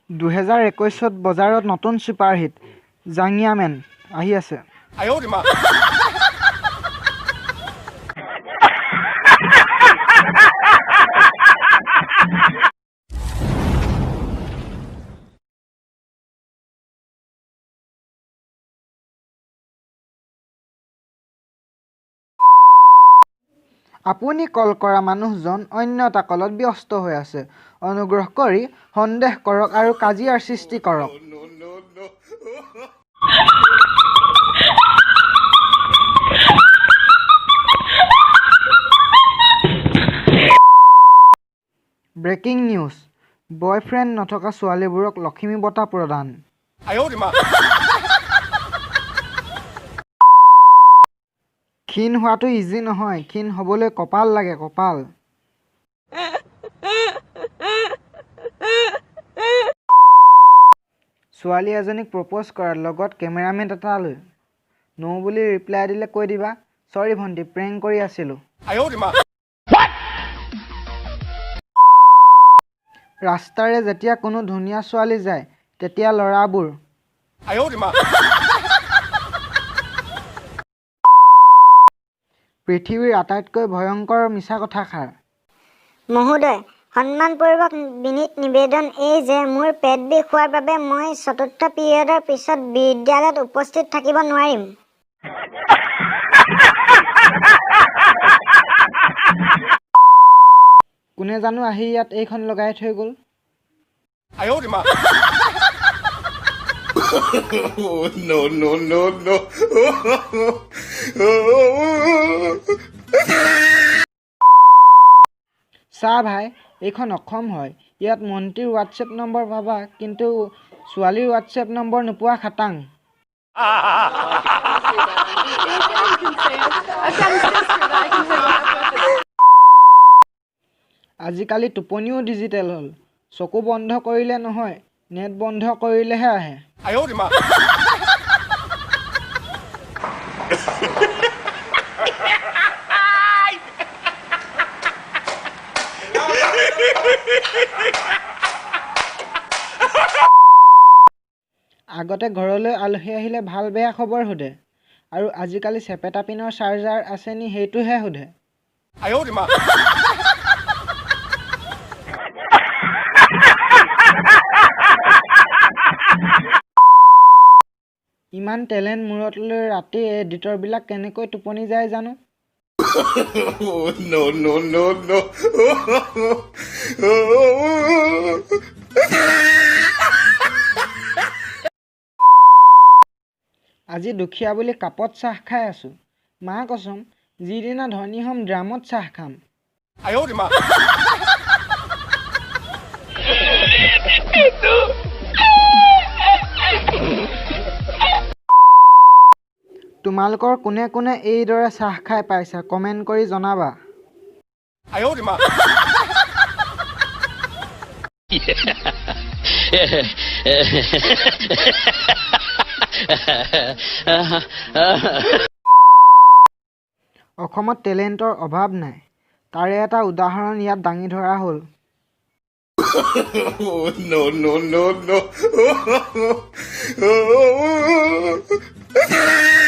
2021 বজাৰত নতুন superhit জাংগিয়া man আহি আছে। আপুনি কল কৰা মানুহজন অন্য এটা কলত ব্যস্ত হৈ আছে। অনুগ্ৰহ কৰি সন্দেহ কৰক আৰু কাজিয়াৰ সৃষ্টি কৰক। ব্ৰেকিং নিউজ, বয়ফ্ৰেণ্ড নথকা ছোৱালীবোৰক লক্ষ্মী বঁটা প্ৰদান। ক্ষীণ হোৱাটো ইজি নহয়, ক্ষীণ হ'বলৈ কপাল লাগে, কপাল। ছোৱালী এজনীক প্ৰপ'জ কৰাৰ লগত কেমেৰামেন এটালৈ ন' বুলি ৰিপ্লাই দিলে কৈ দিবা, চৰি ভণ্টি, প্ৰেংক কৰি আছিলোঁ। ৰাস্তাৰে যেতিয়া কোনো ধুনীয়া ছোৱালী যায় তেতিয়া ল'ৰাবোৰ পৃথিৱীৰ আটাইতকৈ ভয়ংকৰ মিছা কথাষাৰ। মহোদয়, সন্মানপূৰ্বক বিনীত নিবেদন এই যে মোৰ পেট বিষ হোৱাৰ বাবে মই চতুৰ্থ পিৰিয়ডৰ পিছত বিদ্যালয়ত উপস্থিত থাকিব নোৱাৰিম। কোনে জানো আহি ইয়াত এইখন লগাই থৈ গ'ল। চা ভাই, এইখন অসম হয়, ইয়াত মন্ত্ৰীৰ হোৱাটছএপ নম্বৰ পাবা, কিন্তু ছোৱালীৰ হোৱাটছএপ নম্বৰ নোপোৱা খাটাং। আজিকালি টোপনিও ডিজিটেল হ'ল, চকু বন্ধ কৰিলে নহয়, নেট বন্ধ কৰিলেহে আহে। আগতে ঘৰলৈ আলহী আহিলে ভাল বেয়া খবৰ সোধে, আৰু আজিকালি চেপেটা পিনৰ চাৰ্জাৰ আছে নি সেইটোহে সোধে। ইমান টেলেণ্ট মূৰত লৈ ৰাতি এডিটৰবিলাক কেনেকৈ টোপনি যায় জানো। আজি দুখীয়া বুলি কাপত চাহ খাই আছো, মা কচম, যিদিনা ধনী হ'ম ড্ৰামত চাহ খাম। তোমালোকৰ কোনে কোনে এইদৰে চাহ খাই পাইছা কমেণ্ট কৰি জনাবা। অসমত টেলেণ্টৰ অভাৱ নাই, তাৰে এটা উদাহৰণ ইয়াত দাঙি ধৰা হ'ল। No.